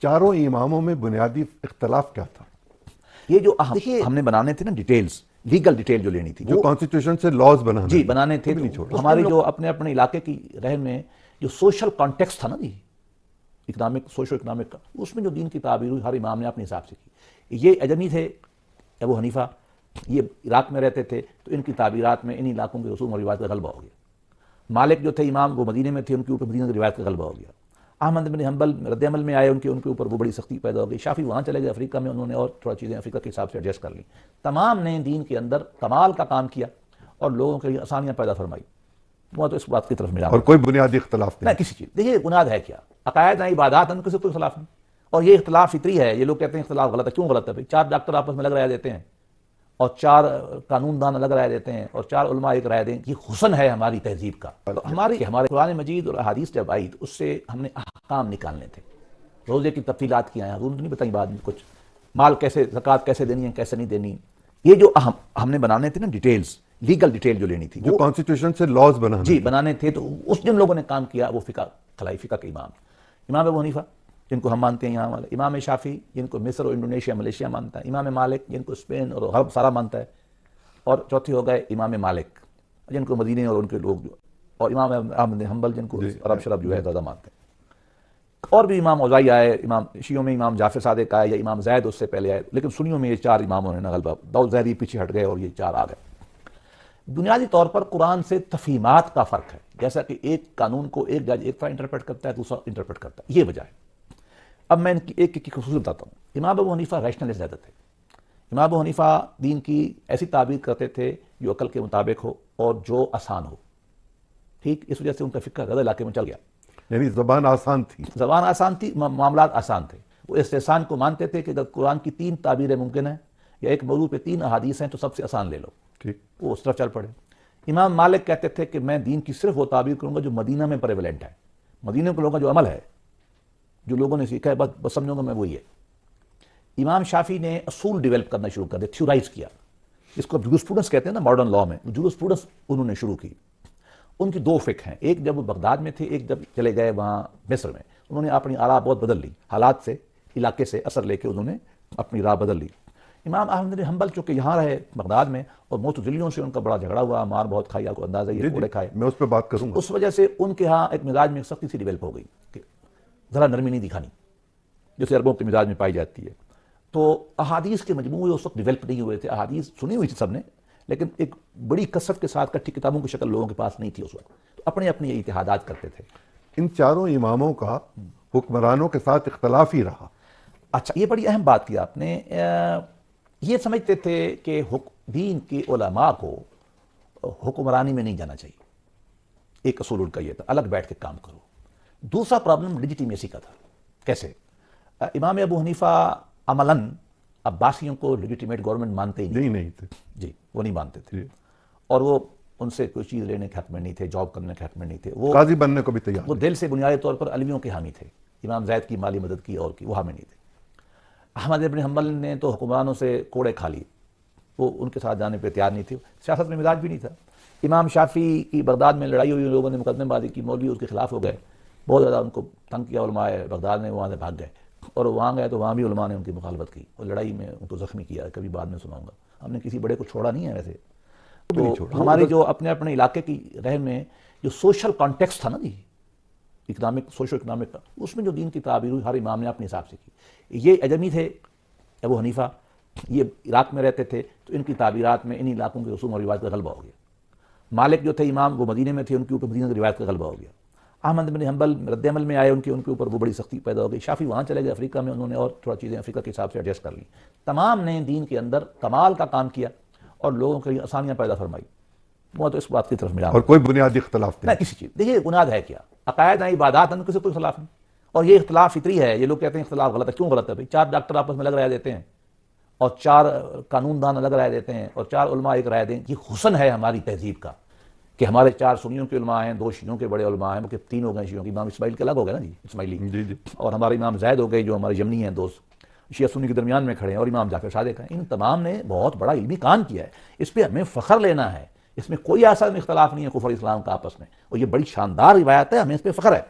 چاروں اماموں میں بنیادی اختلاف کیا تھا؟ یہ جو ہم نے بنانے تھے نا ڈیٹیلز، لیگل ڈیٹیل جو لینی تھی، جو کانسٹیٹیوشن سے لاز بنانے تھے، ہماری جو اپنے علاقے کی رہن میں جو سوشل کانٹیکسٹ تھا نا جی، اکنامک، سوشل اکنامک کا، اس میں جو دین کی تعبیر ہوئی ہر امام نے اپنے حساب سے کی. یہ اجمی تھے ابو حنیفہ، یہ عراق میں رہتے تھے، تو ان کی تعبیرات میں انہی علاقوں کے رسوم اور روایت کا غلبہ ہو گیا. مالک جو تھے امام، وہ مدینے میں تھے، ان کے اوپر مدینہ کی روایت کا غلبہ ہو گیا. احمد بن حنبل رد عمل میں آئے، ان کے اوپر وہ بڑی سختی پیدا ہو گئی. شافعی وہاں چلے گئے افریقہ میں، انہوں نے اور تھوڑا چیزیں افریقہ کے حساب سے ایڈجسٹ کر لیں. تمام نے دین کے اندر کمال کا کام کیا اور لوگوں کے لیے آسانیاں پیدا فرمائی. وہ تو اس بات کی طرف ملا اور کوئی بنیادی اختلاف نہیں کسی چیز. دیکھیے بنیاد ہے کیا؟ عقائد ہیں، عبادات ہیں، کسی کوئی اختلاف نہیں. اور یہ اختلاف فطری ہے. یہ لوگ کہتے ہیں اختلاف غلط ہے. کیوں غلط ہے بھائی؟ 4 ڈاکٹر آپس میں الگ رائے دیتے ہیں، اور 4 قانون دان الگ رائے دیتے ہیں، اور 4 علماء ایک رائے دیں. یہ حسن ہے ہماری تہذیب کا. تو ہمارے قرآن مجید اور احادیث جب آئی تو اس سے ہم نے احکام نکالنے تھے. روزے کی تفصیلات کی ہیں، حضور نے نہیں بتائیں بعد میں کچھ. مال کیسے، زکوٰۃ کیسے دینی ہے، کیسے نہیں دینی. یہ جو ہم نے بنانے تھے نا ڈیٹیلز، لیگل ڈیٹیل جو لینی تھی، جو کانسٹیٹیوشن سے لاز بنانے تھے. تو اس جن لوگوں نے کام کیا وہ خلائی فقہ کے امام ابو حنیفہ جن کو ہم مانتے ہیں یہاں والے، امام شافعی جن کو مصر اور انڈونیشیا ملیشیا مانتا ہے، امام مالک جن کو اسپین اور غرب سارا مانتا ہے، اور چوتھے ہو گئے امام مالک جن کو مدینے اور ان کے لوگ جو، اور امام احمد بن حنبل جن کو عرب شرب جو ہے زیادہ مانتے ہیں. اور بھی امام اوزاعی آئے، امام شیعوں میں امام جعفر صادق آئے، یا امام زید اس سے پہلے آئے. لیکن سنیوں میں یہ 4 اماموں نے غلبہ، داؤد ظاہری پیچھے ہٹ گئے اور یہ 4 آ گئے. بنیادی طور پر قرآن سے تفہیمات کا فرق ہے. جیسا کہ ایک قانون کو ایک جج ایک طرح انٹرپریٹ کرتا ہے، دوسرا انٹرپریٹ کرتا ہے. یہ وجہ ہے. اب میں ان کی ایک کی خصوصیت بتاتا ہوں. امام ابو حنیفہ ریشنلسٹ زیادہ تھے. امام ابو حنیفہ دین کی ایسی تعبیر کرتے تھے جو عقل کے مطابق ہو اور جو آسان ہو. ٹھیک، اس وجہ سے ان کا فقہ زیادہ علاقے میں چل گیا. یعنی زبان آسان تھی، زبان آسان تھی، معاملات آسان تھے. وہ استحسان کو مانتے تھے کہ اگر قرآن کی 3 تعبیریں ممکن ہیں یا ایک موضوع پہ 3 احادیث ہیں تو سب سے آسان لے لو. ٹھیک، وہ اس طرف چل پڑے. امام مالک کہتے تھے کہ میں دین کی صرف وہ تعبیر کروں گا جو مدینہ میں پریویلنٹ ہے، مدینہ کے لوگوں کا جو عمل ہے، جو لوگوں نے سیکھا ہے، بس سمجھوں گا میں وہی ہے. امام شافعی نے اصول ڈیولپ کرنا شروع کر دیا، تھیورائز کیا. اس کو جورسپروڈنس کہتے ہیں نا ماڈرن لاء میں. جورسپروڈنس انہوں نے شروع کی. ان کی 2 فقہ ہیں، ایک جب وہ بغداد میں تھے، ایک جب چلے گئے وہاں مصر میں. انہوں نے اپنی آراء بہت بدل لی، حالات سے، علاقے سے اثر لے کے انہوں نے اپنی راہ بدل لی. امام احمد بن حنبل چونکہ یہاں رہے بغداد میں، اور معتزلیوں سے ان کا بڑا جھگڑا ہوا، مار بہت کھائی، آپ کو اندازہ یہ کوڑے کھائے. میں اس پہ بات کروں گا. اس وجہ سے ان کے ہاں ایک مزاج میں سختی سی ڈیولپ ہو گئی کہ ذرا نرمی نہیں دکھانی، جیسے عربوں کے مزاج میں پائی جاتی ہے. تو احادیث کے مجموعے اس وقت ڈیولپ نہیں ہوئے تھے. احادیث سنی ہوئی تھی سب نے، لیکن ایک بڑی کثرت کے ساتھ کٹھی کتابوں کی شکل لوگوں کے پاس نہیں تھی اس وقت. تو اپنے اپنے اتحادات کرتے تھے. ان 4 اماموں کا حکمرانوں کے ساتھ اختلاف ہی رہا. اچھا، یہ بڑی اہم بات کی آپ نے. یہ سمجھتے تھے کہ دین کے علماء کو حکمرانی میں نہیں جانا چاہیے. ایک اصول ان کا یہ تھا، الگ بیٹھ کے کام کرو. دوسرا پرابلم لیجیٹیمیسی کا تھا. کیسے؟ امام ابو حنیفہ عملاً عباسیوں کو لیجیٹیمیٹ گورنمنٹ مانتے ہی نہیں تھے. جی، وہ نہیں مانتے تھے. اور وہ ان سے کوئی چیز لینے کے حق میں نہیں تھے، جاب کرنے کے حق میں نہیں تھے. وہ قاضی بننے کو بھی تیار. وہ دل سے بنیادی طور پر علیوں کے حامی تھے. امام زید کی مالی مدد کی اور کی، وہ حامی نہیں تھے. احمد بن حنبل نے تو حکمرانوں سے کوڑے کھا لی، وہ ان کے ساتھ جانے پہ تیار نہیں تھے. سیاست میں مزاج بھی نہیں تھا. امام شافعی کی بغداد میں لڑائی ہوئی، لوگوں نے مقدمے بازی کی، مولوی اس کے خلاف ہو گئے، بہت زیادہ ان کو تنگ کیا. علماء بغداد نے وہاں سے بھاگ گئے، اور وہاں گئے تو وہاں بھی علماء نے ان کی مخالفت کی اور لڑائی میں ان کو زخمی کیا. کبھی بعد میں سناؤں گا. ہم نے کسی بڑے کو چھوڑا نہیں ہے ویسے. تو ہماری جو اپنے اپنے علاقے کی رہن میں جو سوشل کانٹیکسٹ تھا نا جی، اکنامک، سوشل اکنامک کا، اس میں جو دین کی تعبیر ہوئی ہر امام نے اپنے حساب سے کی. یہ اجمی تھے ابو حنیفہ، یہ عراق میں رہتے تھے، تو ان کی تعبیرات میں انہی علاقوں کے رسوم اور روایت کا غلبہ ہو گیا. مالک جو تھے امام، وہ مدینے میں تھے، ان کے اوپر مدینہ کی روایت کا غلبہ ہو گیا. احمد بن حنبل رد عمل میں آئے، ان کے اوپر وہ بڑی سختی پیدا ہو گئی. شافعی وہاں چلے گئے افریقہ میں، انہوں نے اور تھوڑا چیزیں افریقہ کے حساب سے ایڈجسٹ کر لیں. تمام نے دین کے اندر کمال کا کام کیا اور لوگوں کے لیے آسانیاں پیدا فرمائی. وہ تو اس بات کی طرف ملا. اور کوئی بنیادی اختلاف نہیں کسی چیز. دیکھیے بنیاد ہے کیا؟ عقائد ہیں، عبادات ہیں، کسی کوئی اختلاف نہیں. اور یہ اختلاف فطری ہے. یہ لوگ کہتے ہیں اختلاف غلط ہے. کیوں غلط ہے بھائی؟ 4 ڈاکٹر آپس میں الگ رائے دیتے ہیں، اور 4 قانون دان الگ رائے دیتے ہیں، اور 4 علماء ایک رائے دیں. یہ حسن ہے ہماری تہذیب کا کہ ہمارے 4 سنیوں کے علماء ہیں، 2 شیعوں کے بڑے علماء ہیں، کہ 3 ہو گئے شیعوں کے. امام اسماعیل کے الگ ہو گئے نا جی، اسماعیلی. جی. اور ہمارے امام زید ہو گئے جو ہمارے یمنی ہیں، 2 شیعہ سنی کے درمیان میں کھڑے ہیں، اور امام جعفر صادق ہیں. ان تمام نے بہت بڑا علمی کام کیا ہے. اس پہ ہمیں فخر لینا ہے. اس میں کوئی ایسا اختلاف نہیں ہے کفر اسلام کا آپس میں، اور یہ بڑی شاندار روایت ہے، ہمیں اس پہ فخر ہے.